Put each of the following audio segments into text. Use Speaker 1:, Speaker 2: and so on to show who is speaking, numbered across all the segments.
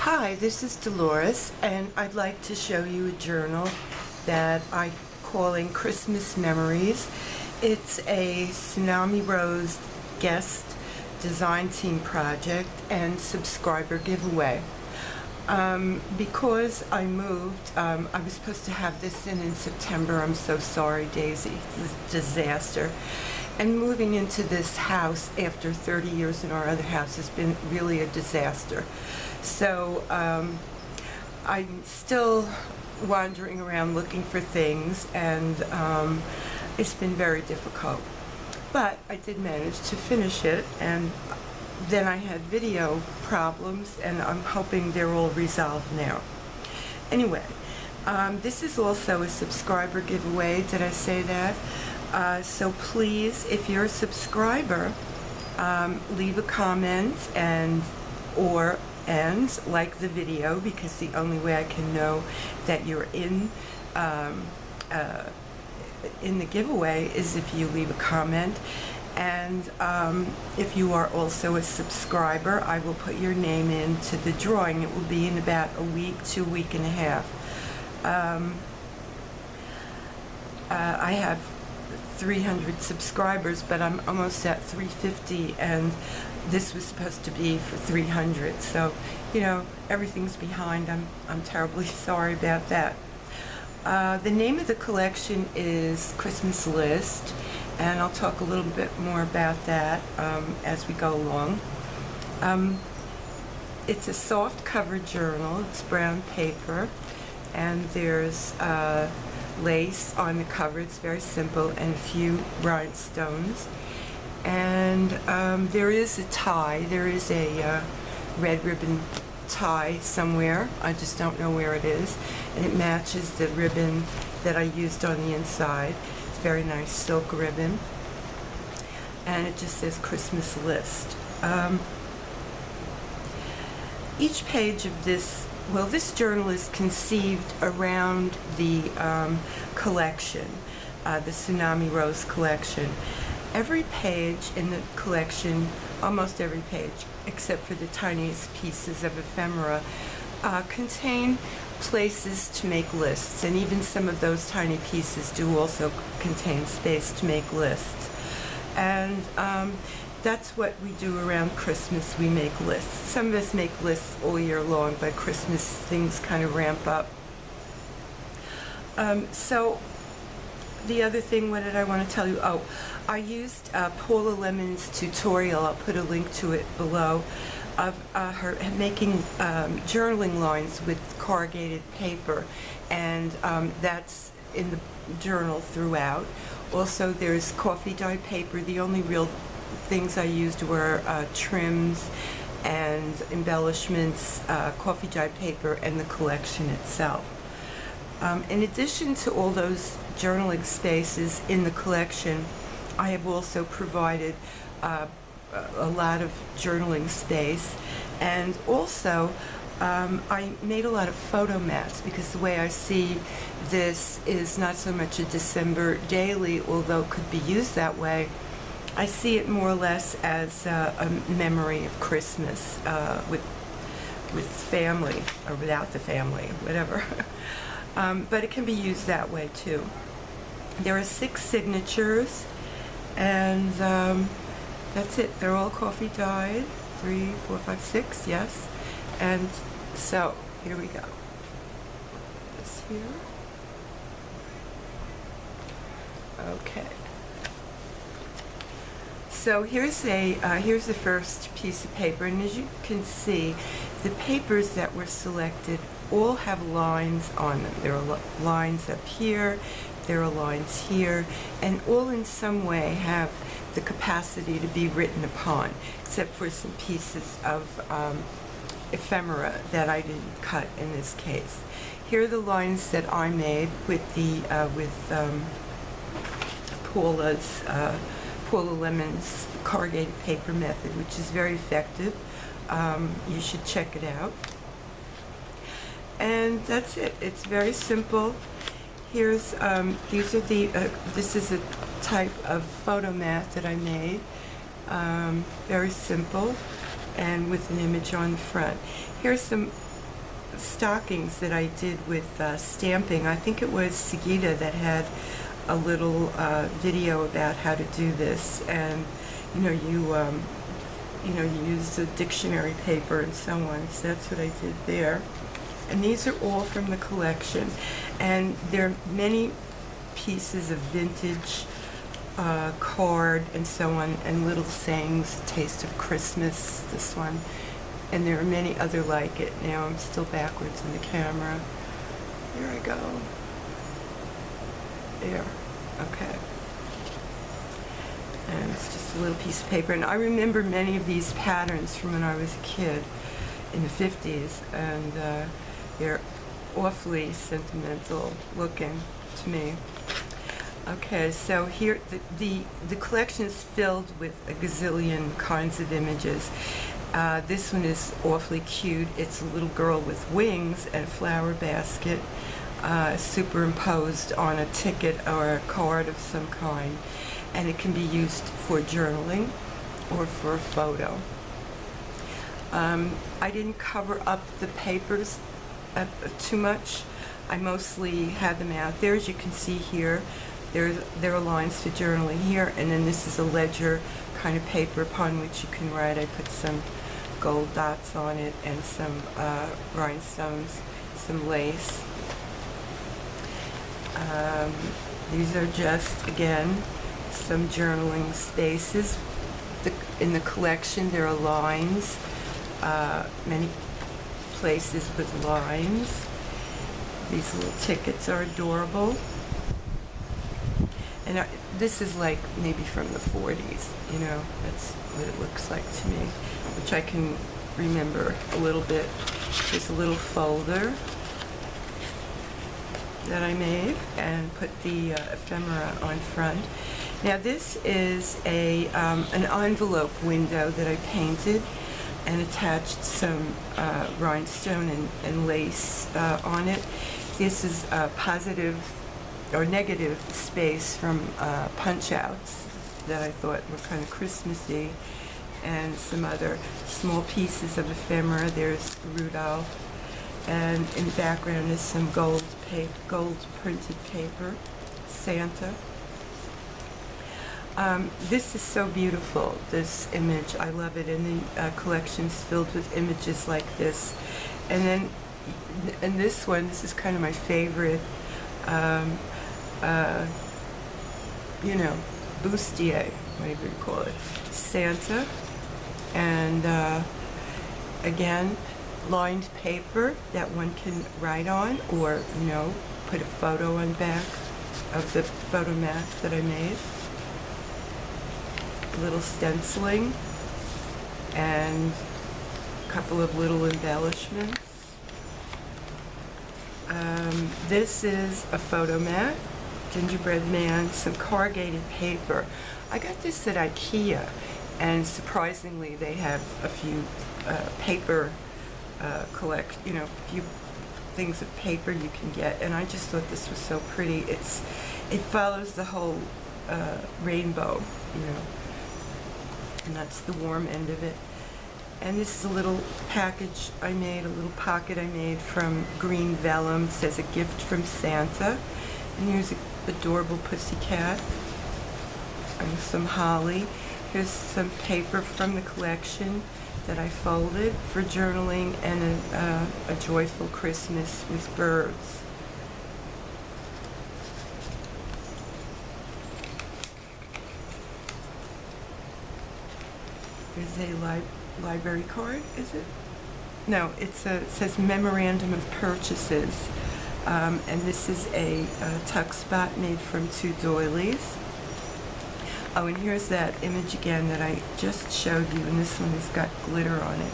Speaker 1: Hi, this is Dolores, and I'd like to show you a journal that I'm calling Christmas Memories. It's a Tsunami Rose guest design team project and subscriber giveaway. Because I moved, I was supposed to have this in September. I'm so sorry, Daisy. It's a disaster. And moving into this house after 30 years in our other house has been really a disaster. So I'm still wandering around looking for things, and it's been very difficult. But I did manage to finish it, and then I had video problems, and I'm hoping they're all resolved now. Anyway, this is also a subscriber giveaway. Did I say that? So please, if you're a subscriber, leave a comment and like the video, because the only way I can know that you're in the giveaway is if you leave a comment. And if you are also a subscriber, I will put your name into the drawing. It will be in about a week to a week and a half. I have 300 subscribers, but I'm almost at 350, and this was supposed to be for 300. So, you know, everything's behind. I'm terribly sorry about that. The name of the collection is Christmas List, and I'll talk a little bit more about that as we go along. It's a soft cover journal. It's brown paper, and there's lace on the cover. It's very simple, and a few rhinestones. And there is a tie. There is a red ribbon tie somewhere. I just don't know where it is. And it matches the ribbon that I used on the inside. It's very nice silk ribbon. And it just says Christmas List. Each page of this, well, this journal is conceived around the collection, the Tsunami Rose collection. Every page in the collection, almost every page, except for the tiniest pieces of ephemera, contain places to make lists, and even some of those tiny pieces do also contain space to make lists. And that's what we do around Christmas. We make lists. Some of us make lists all year long. By Christmas, things kind of ramp up. So the other thing, what did I want to tell you? Oh, I used Paula Lemon's tutorial. I'll put a link to it below, of her making journaling lines with corrugated paper, and that's in the journal throughout. Also, there's coffee dye paper. The only real things I used were trims and embellishments, coffee dye paper, and the collection itself. In addition to all those journaling spaces in the collection, I have also provided a lot of journaling space, and also I made a lot of photo mats, because the way I see this is not so much a December daily, although it could be used that way. I see it more or less as a memory of Christmas with family, or without the family, whatever. But it can be used that way too. There are 6 signatures, and that's it. They're all coffee dyed. 3, 4, 5, 6, yes. And so here we go. This here. Okay. So here's the first piece of paper, and as you can see, the papers that were selected all have lines on them. There are lines up here, there are lines here, and all in some way have the capacity to be written upon, except for some pieces of ephemera that I didn't cut in this case. Here are the lines that I made with the Paula Lemon's corrugated paper method, which is very effective. You should check it out. And that's it. It's very simple. Here's these are the this is a type of photo mat that I made. Very simple, and with an image on the front. Here's some stockings that I did with stamping. I think it was Sagita that had a little video about how to do this, and you use the dictionary paper and so on. So that's what I did there. And these are all from the collection, and there are many pieces of vintage card and so on, and little sayings, Taste of Christmas, this one, and there are many other like it. Now I'm still backwards in the camera. Here I go. There. Okay. And it's just a little piece of paper. And I remember many of these patterns from when I was a kid in the 50s, and they're awfully sentimental looking to me. Okay, so here the collection is filled with a gazillion kinds of images. This one is awfully cute. It's a little girl with wings and a flower basket superimposed on a ticket or a card of some kind, and it can be used for journaling or for a photo. I didn't cover up the papers too much. I mostly had them out there. As you can see here, there are lines for journaling here, and then this is a ledger kind of paper upon which you can write. I put some gold dots on it and some rhinestones, some lace. These are just, again, some journaling spaces. In the collection there are lines, many places with lines. These little tickets are adorable. And this is like maybe from the 40s, that's what it looks like to me, which I can remember a little bit. There's a little folder that I made and put the ephemera on front. Now this is an envelope window that I painted and attached some rhinestone and lace on it. This is a positive or negative space from punch-outs that I thought were kind of Christmassy, and some other small pieces of ephemera. There's Rudolph, and in the background is some gold printed paper, Santa. This is so beautiful, this image. I love it, and the collection's filled with images like this. And then, and this one, this is kind of my favorite, bustier, whatever you call it, Santa, and again, lined paper that one can write on, or put a photo on back of the photo mat that I made. A little stenciling and a couple of little embellishments. This is a photo mat, gingerbread man, some corrugated paper. I got this at IKEA, and surprisingly they have a few paper a few things of paper you can get, and I just thought this was so pretty. It follows the whole rainbow, and that's the warm end of it. And this is a little package I made, a little pocket I made from green vellum. It says, a gift from Santa. And here's an adorable pussycat and some holly. Here's some paper from the collection that I folded for journaling, and a joyful Christmas with birds. Here's a library card, is it? No, it says memorandum of purchases, and this is a tuck spot made from 2 doilies. Oh, and here's that image again that I just showed you, and this one has got glitter on it,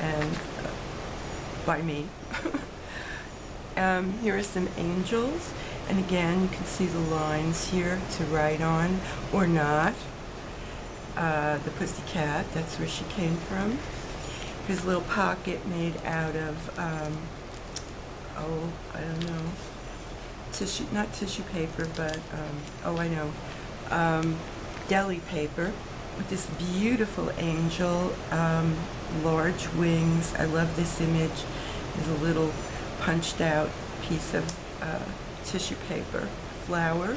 Speaker 1: and by me. Here are some angels, and again you can see the lines here to write on or not. The pussycat, that's where she came from. Here's a little pocket made out of, I don't know, tissue, not tissue paper, but, I know, deli paper, with this beautiful angel, large wings. I love this image. There's a little punched out piece of tissue paper, flower,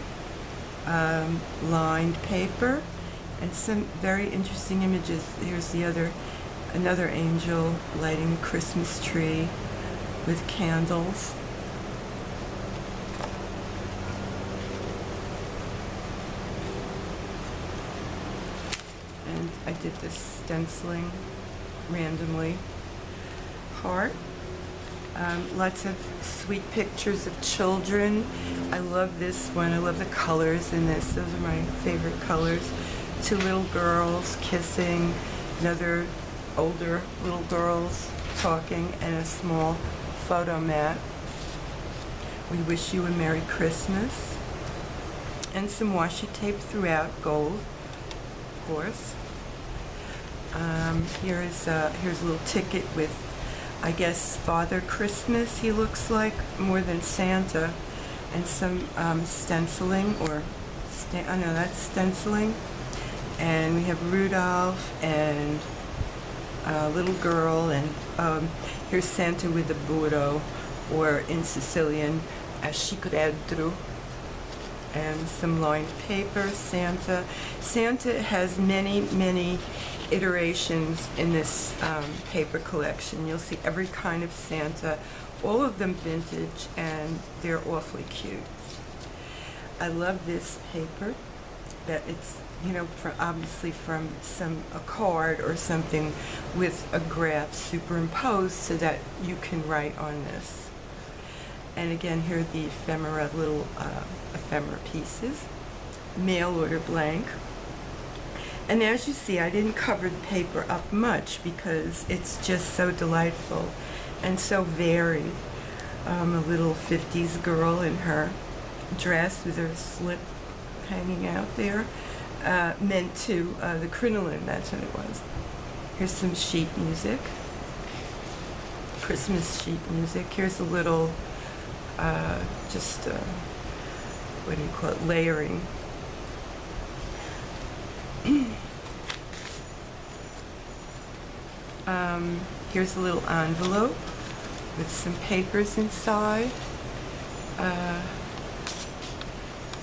Speaker 1: lined paper, and some very interesting images. Here's another angel lighting a Christmas tree with candles. And I did this stenciling randomly. Heart. Lots of sweet pictures of children. I love this one. I love the colors in this. Those are my favorite colors. Two little girls kissing, another older little girls talking, and a small photo mat. We wish you a Merry Christmas. And some washi tape throughout, gold, of course. Here's a little ticket with, I guess, Father Christmas, he looks like, more than Santa, and some stenciling, or, oh no, that's stenciling. And we have Rudolph and a little girl, and here's Santa with the burro, or in Sicilian, ascicredru. And some lined paper, Santa. Santa has many, many iterations in this paper collection. You'll see every kind of Santa, all of them vintage, and they're awfully cute. I love this paper, that it's, you know, obviously from a card or something with a graph superimposed so that you can write on this. And again, here are the ephemera, little ephemera pieces. Mail order blank. And as you see, I didn't cover the paper up much because it's just so delightful and so varied. A little 50s girl in her dress with her slip hanging out there, meant to the crinoline, that's what it was. Here's some sheet music, Christmas sheet music. Here's a little, what do you call it, layering. Here's a little envelope with some papers inside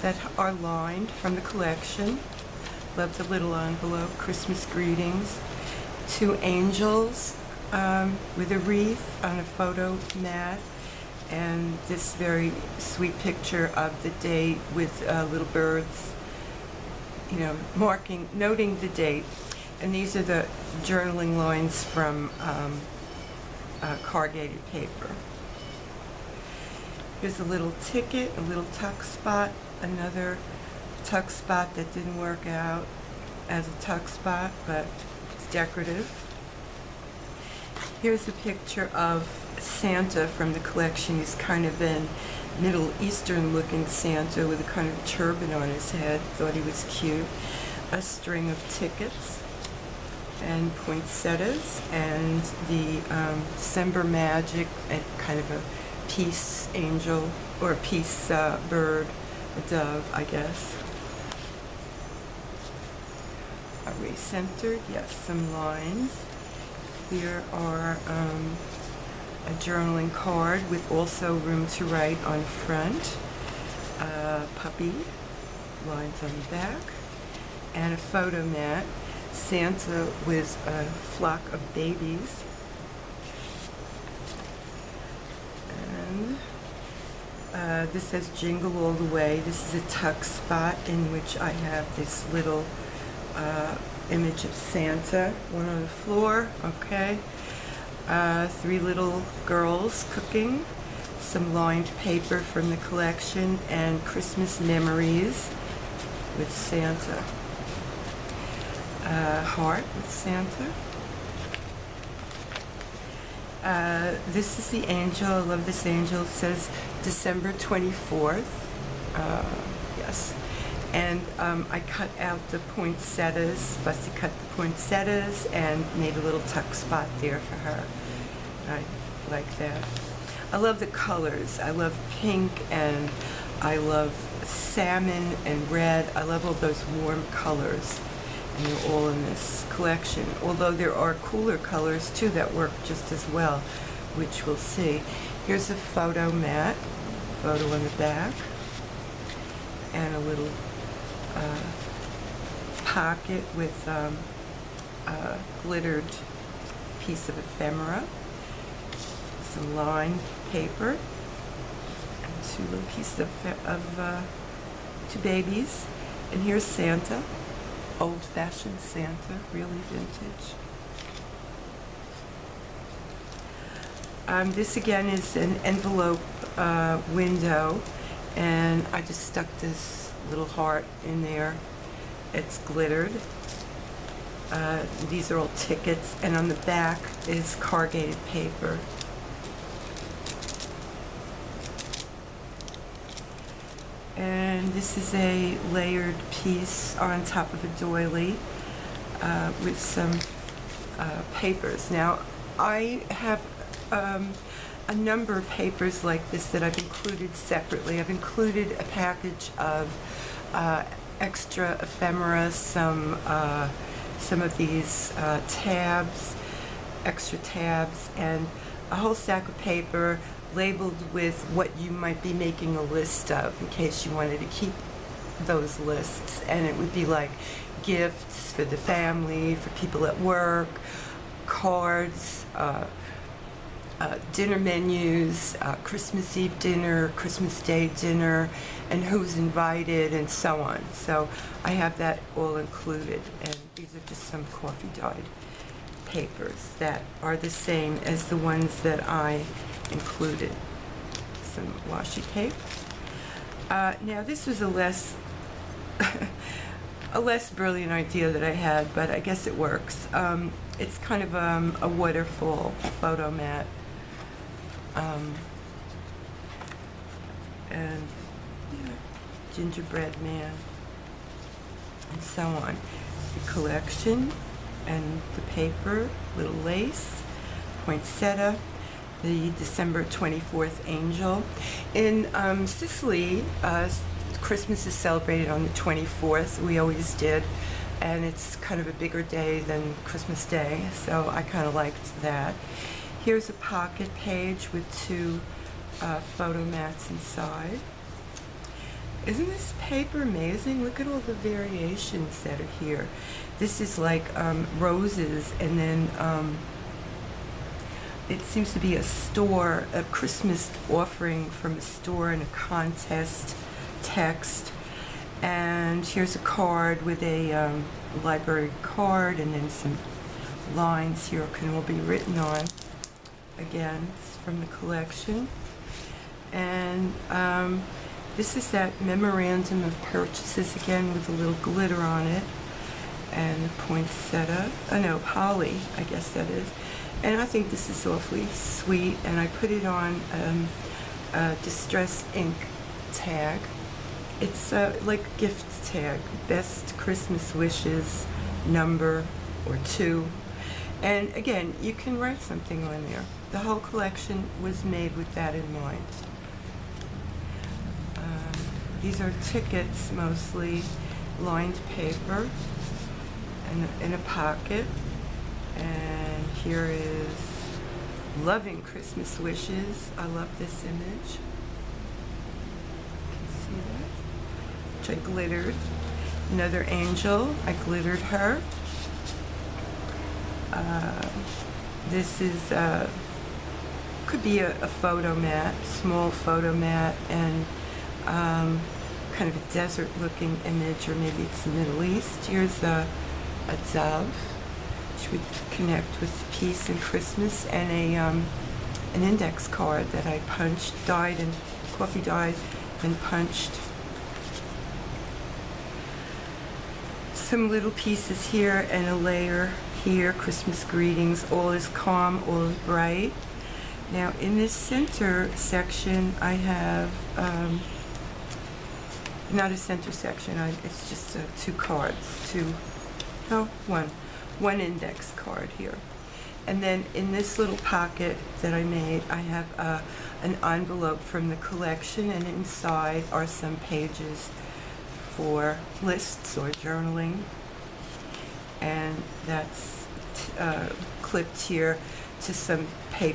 Speaker 1: that are lined from the collection. Love the little envelope, Christmas greetings. Two angels with a wreath on a photo mat, and this very sweet picture of the date with little birds, you know, noting the date. And these are the journaling lines from corrugated paper. Here's a little ticket, a little tuck spot, another tuck spot that didn't work out as a tuck spot, but it's decorative. Here's a picture of Santa from the collection. He's kind of in Middle Eastern looking Santa with a kind of turban on his head. Thought he was cute. A string of tickets and poinsettias, and the December Magic, and kind of a peace angel, or a peace bird, a dove, I guess. Are we centered? Yes, some lines. Here are a journaling card with also room to write on front, puppy, lines on the back, and a photo mat. Santa with a flock of babies. And this says Jingle All the Way. This is a tuck spot in which I have this little image of Santa, one on the floor, okay. Three little girls cooking, some lined paper from the collection, and Christmas memories with Santa. Heart with Santa. This is the angel. I love this angel. It says December 24th. Yes. And I cut out the poinsettias, fussy cut the poinsettias, and made a little tuck spot there for her. I like that. I love the colors. I love pink, and I love salmon and red. I love all those warm colors. And they're all in this collection, although there are cooler colors too that work just as well. which we'll see. Here's a photo mat, photo on the back, and a little pocket with a glittered piece of ephemera, some lined paper, and two little pieces of two babies. And here's Santa, old-fashioned Santa, really vintage. This again is an envelope window, and I just stuck this little heart in there. It's glittered. These are all tickets, and on the back is corrugated paper. And this is a layered piece on top of a doily with some papers. Now, I have a number of papers like this that I've included separately. I've included a package of extra ephemera, some of these tabs, extra tabs, and a whole stack of paper labeled with what you might be making a list of in case you wanted to keep those lists. And it would be like gifts for the family, for people at work, cards, dinner menus, Christmas Eve dinner, Christmas Day dinner, and who's invited, and so on. So I have that all included, and these are just some coffee dyed papers that are the same as the ones that I included. Some washi tape. Now this was a less a less brilliant idea that I had, but I guess it works. It's kind of a waterfall photo mat. And yeah, gingerbread man, and so on. The collection and the paper, little lace, poinsettia, the December 24th angel. In Sicily, Christmas is celebrated on the 24th. We always did, and it's kind of a bigger day than Christmas Day, so I kind of liked that. Here's a pocket page with two photo mats inside. Isn't this paper amazing? Look at all the variations that are here. This is like roses, and then it seems to be a store, a Christmas offering from a store and a contest text. And here's a card with a library card, and then some lines here can all be written on. Again, it's from the collection. And this is that memorandum of purchases again with a little glitter on it, and poinsettia, oh no, holly, I guess that is. And I think this is awfully sweet, and I put it on a distress ink tag. It's like a gift tag, best Christmas wishes, number or 2. And again, you can write something on there. The whole collection was made with that in mind. These are tickets, mostly lined paper, and in a pocket. And here is Loving Christmas Wishes. I love this image. You can see that. Which I glittered. Another angel, I glittered her. This is could be a photo mat, small photo mat, and kind of a desert looking image, or maybe it's the Middle East. Here's a dove, which would connect with peace and Christmas, and an index card that I punched, dyed, and coffee dyed, and punched. Some little pieces here and a layer here, Christmas greetings, all is calm, all is bright. Now in this center section I have, not a center section, it's just 2 cards, one index card here. And then in this little pocket that I made, I have an envelope from the collection, and inside are some pages for lists or journaling. And that's clipped here to some paper.